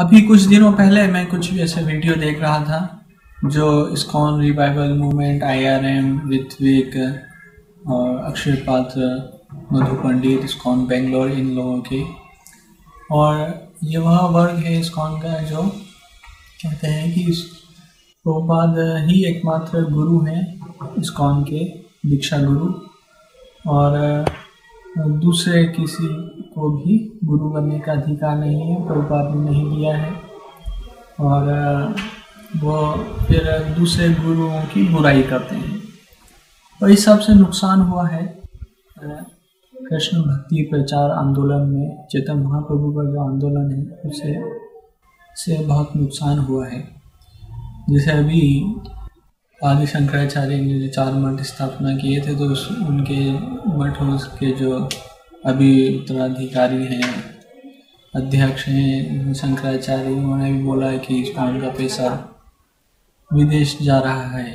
अभी कुछ दिनों पहले मैं कुछ ऐसे वीडियो देख रहा था जो ISKCON revival movement, IRM, Ritvik और अक्षय पात्र, मधु पंडित, इस्कॉन बेंगलोर, इन लोगों के। और ये वह वर्ग है इस्कॉन का जो कहते हैं कि प्रभुपाद ही एकमात्र गुरु हैं इस्कॉन के, दीक्षा गुरु, और दूसरे किसी को भी गुरु बनने का अधिकार नहीं है, प्रभुपाद ने नहीं दिया है। और वो फिर दूसरे गुरुओं की बुराई करते हैं। और इस सब से नुकसान हुआ है कृष्ण भक्ति प्रचार आंदोलन में। चैतन्य महाप्रभु का जो आंदोलन है उससे बहुत नुकसान हुआ है। जैसे अभी आदि शंकराचार्य ने जो 4 मठ स्थापना किए थे, तो उनके मठों के जो अभी उत्तराधिकारी हैं, अध्यक्ष हैं शंकराचार्य, उन्होंने भी बोला है कि इस्कॉन का पैसा विदेश जा रहा है।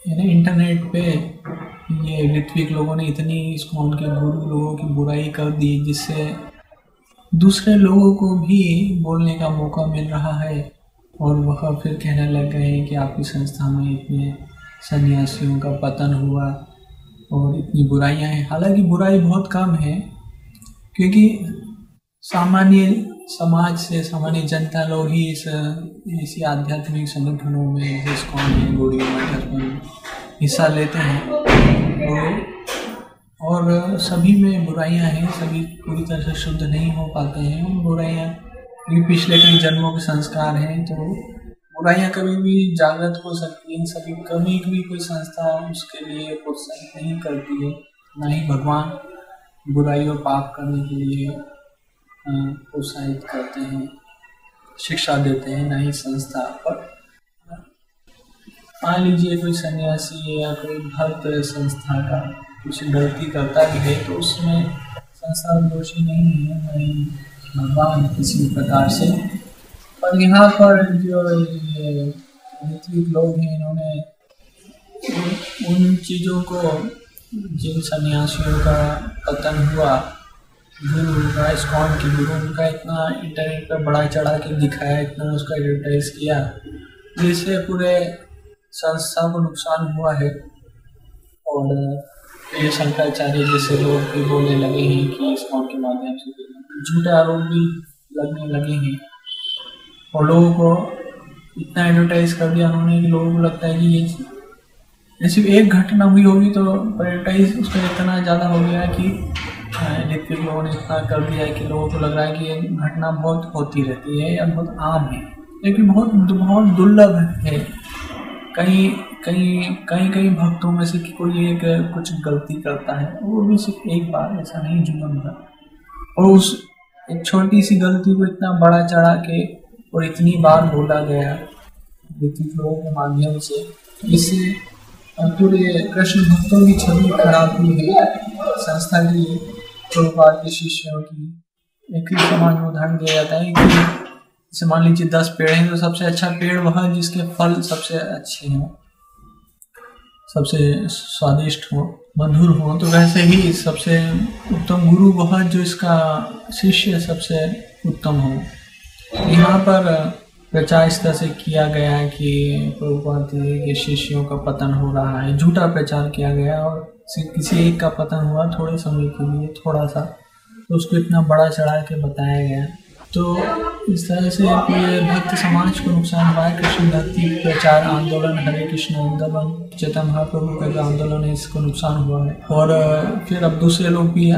यानी इंटरनेट पे ये ऋत्विक लोगों ने इतनी इस्कॉन के गुरु लोगों की बुराई कर दी, जिससे दूसरे लोगों को भी बोलने का मौका मिल रहा है। और वह फिर कहने लग गए हैं कि आपकी संस्था में इतने सन्यासियों का पतन हुआ और इतनी बुराइयां हैं। हालांकि बुराई बहुत कम है, क्योंकि सामान्य समाज से सामान्य जनता लोग ही इसी आध्यात्मिक संगठनों में, जैसे इस्कॉन है, गौड़िया मठ में हिस्सा लेते हैं। और सभी में बुराइयां हैं, सभी पूरी तरह से शुद्ध नहीं हो पाते हैं। बुराइयां ये पिछले कई जन्मों के संस्कार हैं, तो बुराइयां कभी भी जागृत हो सकती हैं। सभी कभी भी कोई संस्था उसके लिए प्रोत्साहित नहीं करती है, ना ही भगवान बुराई और पाप करने के लिए प्रोत्साहित करते हैं, शिक्षा देते हैं, ना ही संस्था। पर मान लीजिए कोई सन्यासी या कोई भक्त संस्था का कुछ गलती करता भी है, तो उसमें संस्था दोषी नहीं है, ना ही भगवान किसी प्रकार से। पर यहाँ पर जो ऋत्विक लोग हैं, इन्होंने उन चीज़ों को, जिन सन्यासियों का पतन हुआ, गुरु का, इस्कॉन के गुरु उनका इतना इंटरनेट पर बड़ा चढ़ा के दिखाया, इतना उसका एडवर्टाइज किया, जिससे पूरे संस्था को नुकसान हुआ है। और ये शंकराचार्य जैसे लोग भी बोलने लगे हैं कि इस्कॉन के माध्यम से झूठे आरोप भी लगने लगे हैं। और लोगों को इतना एडवर्टाइज कर दिया उन्होंने कि लोगों को लगता है कि ये सिर्फ एक घटना हुई होगी, तो एडवर्टाइज उसका इतना ज़्यादा हो गया कि ऋत्विक लोगों ने इतना कर दिया है कि लोगों को लग रहा है कि ये घटना बहुत होती रहती है या बहुत आम है, लेकिन बहुत दुर्लभ है। कई भक्तों में से कोई एक कुछ गलती करता है, वो भी सिर्फ एक बार, ऐसा नहीं जीवन भर। और उस एक छोटी सी गलती को इतना बड़ा चढ़ा के और इतनी बार बोला गया ऋत्विक लोगों के माध्यम से, इससे पूरे कृष्ण भक्तों की छवि खराब हुई है संस्था की, प्रभुपाद के शिष्यों की। एक समाज में उदाहरण दिया जाता है कि जैसे मान लीजिए 10 पेड़ हैं, तो सबसे अच्छा पेड़ वह है जिसके फल सबसे अच्छे हों, सबसे स्वादिष्ट हो, मधुर हो। तो वैसे ही सबसे उत्तम गुरु वह जो इसका शिष्य सबसे उत्तम हो। यहाँ पर प्रचार इस तरह से किया गया है कि प्रभुपाद के शिष्यों का पतन हो रहा है, झूठा प्रचार किया गया। और किसी एक का पतन हुआ थोड़े समय के लिए, थोड़ा सा, तो उसको इतना बड़ा चढ़ा के बताया गया। तो इस तरह से पूरे भक्त समाज को नुकसान हुआ है। कृष्ण भक्ति प्रचार आंदोलन, हरे कृष्ण आंदोलन, चैतन्य महाप्रभु का जो आंदोलन है, इसको नुकसान हुआ है। और फिर अब दूसरे लोग भी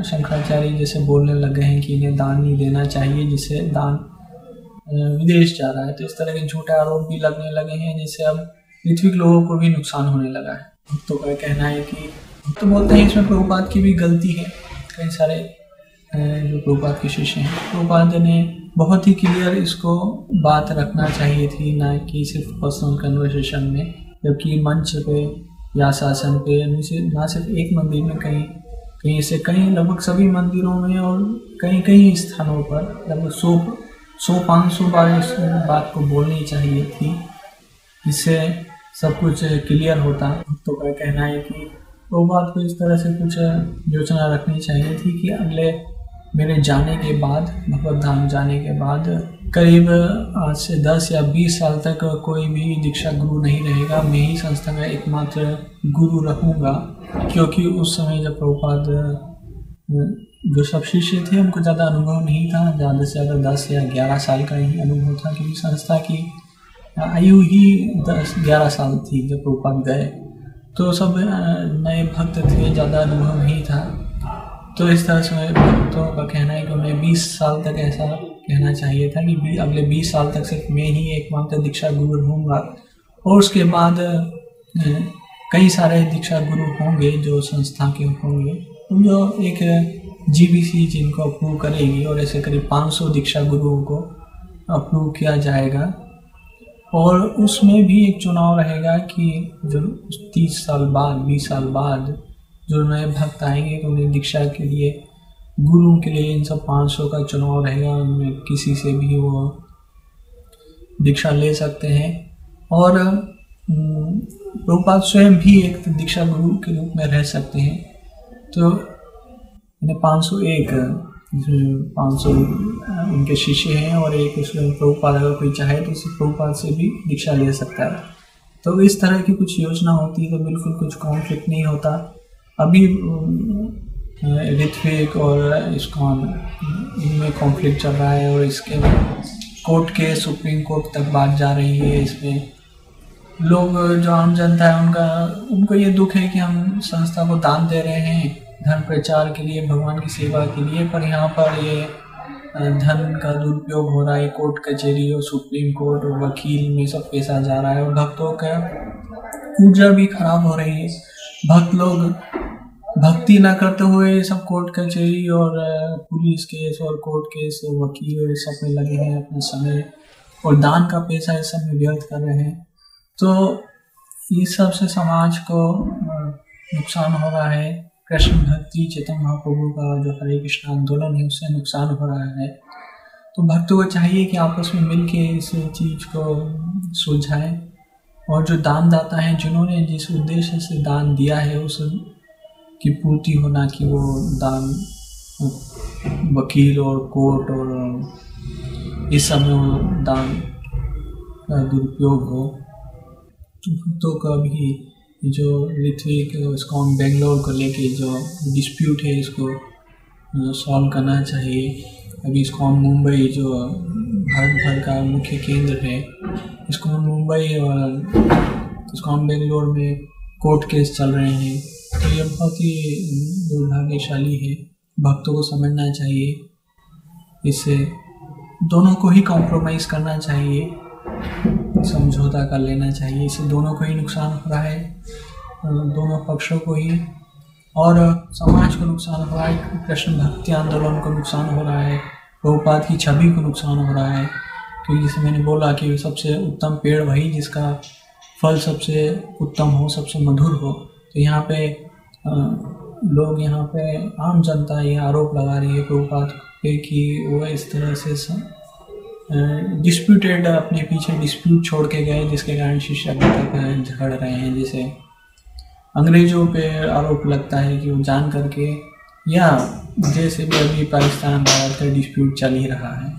शंकराचार्य जैसे बोलने लगे हैं कि इन्हें दान नहीं देना चाहिए, जिससे दान विदेश जा रहा है। तो इस तरह के झूठे आरोप भी लगने लगे हैं, जिससे अब ऋत्विक लोगों को भी नुकसान होने लगा है। भक्तों का कहना है कि तो बोलते हैं इसमें प्रभुपाद की भी गलती है। कई सारे जो प्रभुपाद के शिष्य हैं, प्रभुपाद ने बहुत ही क्लियर इसको बात रखना चाहिए थी, ना कि सिर्फ पर्सनल कन्वर्सेशन में। जबकि मंच पे या शासन पे ना सिर्फ एक मंदिर में, कहीं से कहीं लगभग सभी मंदिरों में और कई स्थानों पर लगभग 100-500 बार इस बात को बोलनी चाहिए थी, इससे सब कुछ क्लियर होता। भक्तों का कहना है कि प्रभुपाद को इस तरह से कुछ योजना रखनी चाहिए थी कि अगले मेरे जाने के बाद, भगवत धाम जाने के बाद करीब आज से 10 या 20 साल तक कोई भी दीक्षा गुरु नहीं रहेगा। मैं ही संस्था का एकमात्र गुरु रहूँगा, क्योंकि उस समय जब प्रभुपाद जो सब शिष्य थे उनको ज़्यादा अनुभव नहीं था, ज़्यादा से ज़्यादा 10 या 11 साल का ही अनुभव था, क्योंकि संस्था की आयु ही 10-11 साल थी जब प्रभुपाद गए। तो सब नए भक्त थे, ज़्यादा अनुभव नहीं था। तो इस तरह से भक्तों का कहना है कि उन्हें 20 साल तक ऐसा कहना चाहिए था कि अगले 20 साल तक सिर्फ मैं ही एकमात्र दीक्षा गुरु रहूँगा, और उसके बाद कई सारे दीक्षा गुरु होंगे जो संस्था के होंगे, जो एक GBC जिनको अप्रूव करेगी, और ऐसे करीब 500 दीक्षा गुरुओं को अप्रूव किया जाएगा। और उसमें भी एक चुनाव रहेगा कि जो 30 साल बाद, 20 साल बाद जो नए भक्त आएंगे तो उन्हें दीक्षा के लिए, गुरु के लिए इन सब 500 का चुनाव रहेगा। उनमें किसी से भी वो दीक्षा ले सकते हैं, और प्रभुपाद स्वयं भी एक दीक्षा गुरु के रूप में रह सकते हैं। तो इन्हें 501 500 उनके शिष्य हैं, और एक उसमें प्रभुपाद अगर कोई चाहे तो उसी प्रभुपाद से भी दीक्षा ले सकता है। तो इस तरह की कुछ योजना होती है तो बिल्कुल कुछ कॉन्फ्लिक्ट नहीं होता। अभी ऋत्विक और इस्कॉन इनमें कॉन्फ्लिक्ट चल रहा है, और इसके कोर्ट के सुप्रीम कोर्ट तक बात जा रही है। इसमें लोग, जो आम जनता है, उनको ये दुख है कि हम संस्था को दान दे रहे हैं धन प्रचार के लिए, भगवान की सेवा के लिए, पर यहाँ पर ये धन का दुरुपयोग हो रहा है। कोर्ट कचहरी और सुप्रीम कोर्ट और वकील में सब पैसा जा रहा है, और भक्तों का ऊर्जा भी खराब हो रही है। भक्त लोग भक्ति ना करते हुए सब कोर्ट कचहरी और पुलिस केस और कोर्ट केस और वकील और सब में लगे हैं अपने समय, और दान का पैसा इस सब में व्यर्थ कर रहे हैं। तो इस सब से समाज को नुकसान हो रहा है। कृष्ण भक्ति चैतन्य महाप्रभु का जो हरे कृष्ण आंदोलन है उससे नुकसान हो रहा है। तो भक्तों को चाहिए कि आपस में मिलके इस चीज़ को सुलझाएं, और जो दानदाता हैं जिन्होंने जिस उद्देश्य से दान दिया है उस की पूर्ति होना, कि वो दान वकील और कोर्ट और इस सब में वो दान का दुरुपयोग हो। भक्तों का भी जो ऋत्विक इस्कॉन बेंगलोर को लेके जो डिस्प्यूट है इसको सॉल्व करना चाहिए। अभी इस्कॉन मुंबई जो भारत भर का मुख्य केंद्र है, इस्कॉन मुंबई और इस्कॉन बेंगलोर में कोर्ट केस चल रहे हैं। तो ये बहुत ही दुर्भाग्यशाली है। भक्तों को समझना चाहिए, इससे दोनों को ही कॉम्प्रोमाइज़ करना चाहिए, समझौता कर लेना चाहिए। इससे दोनों को ही नुकसान हो रहा है, दोनों पक्षों को ही, और समाज को नुकसान हो रहा है, कृष्ण भक्ति आंदोलन को नुकसान हो रहा है, प्रभुपाद की छवि को नुकसान हो रहा है। क्योंकि जैसे मैंने बोला कि सबसे उत्तम पेड़ वही जिसका फल सबसे उत्तम हो, सबसे मधुर हो। तो यहाँ पे लोग, यहाँ पे आम जनता ये आरोप लगा रही है प्रभुपाद पे कि वो इस तरह से डिस्प्यूटेड, अपने पीछे डिस्प्यूट छोड़ के गए, जिसके कारण शिष्य अभी तक झगड़ रहे हैं। जैसे अंग्रेज़ों पे आरोप लगता है कि वो जान करके, या जैसे भी अभी पाकिस्तान भारत का डिस्प्यूट चल ही रहा है,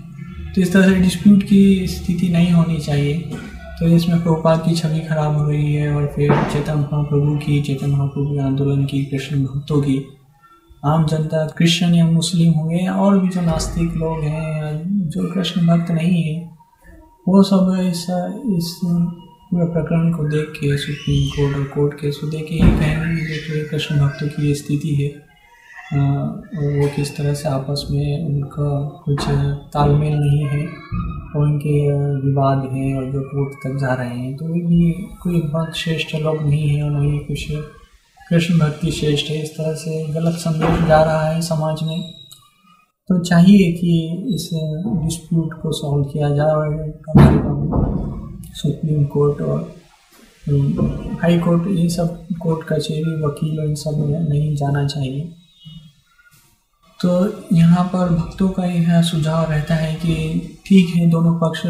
तो इस तरह से डिस्प्यूट की स्थिति नहीं होनी चाहिए। तो इसमें प्रभुपाद की छवि खराब हो रही है, और फिर चैतन्य महाप्रभु की, चैतन्य महाप्रभु के आंदोलन की, कृष्ण भक्तों की, आम जनता, क्रिश्चियन या मुस्लिम होंगे, और भी जो नास्तिक लोग हैं, जो कृष्ण भक्त नहीं है, वो सब इस पूरे प्रकरण को देख के, सुप्रीम कोर्ट और कोर्ट केस को देख के ये कहेंगे कि देखिए कृष्ण भक्तों की ये स्थिति है, और वो किस तरह से आपस में उनका कुछ तालमेल नहीं है, और उनके विवाद हैं, और जो कोर्ट तक जा रहे हैं। तो ये भी कोई बहुत श्रेष्ठ लोग नहीं है, और नहीं कुछ कृष्ण भक्ति श्रेष्ठ है। इस तरह से गलत संदेश जा रहा है समाज में। तो चाहिए कि इस डिस्प्यूट को सॉल्व किया जाए, और कम से कम सुप्रीम कोर्ट और हाई कोर्ट, ये सब कोर्ट कचहरी, वकील, इन सब में नहीं जाना चाहिए। तो यहाँ पर भक्तों का यह सुझाव रहता है कि ठीक है, दोनों पक्ष,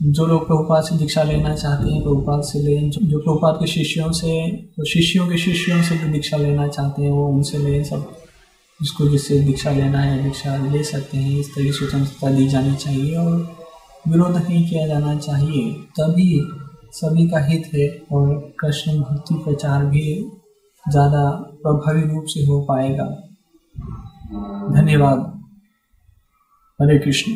जो लोग प्रभुपाद से दीक्षा लेना चाहते हैं प्रभुपाद से लें, जो प्रभुपाद के शिष्यों से, तो शिष्यों के शिष्यों से भी दीक्षा लेना चाहते हैं वो उनसे लें। सब जिसको जिससे दीक्षा लेना है दीक्षा ले सकते हैं। इस तरह की स्वतंत्रता दी जानी चाहिए और विरोध नहीं किया जाना चाहिए, तभी सभी का हित है और कृष्ण भक्ति प्रचार भी ज़्यादा प्रभावी रूप से हो पाएगा। धन्यवाद। हरे कृष्ण।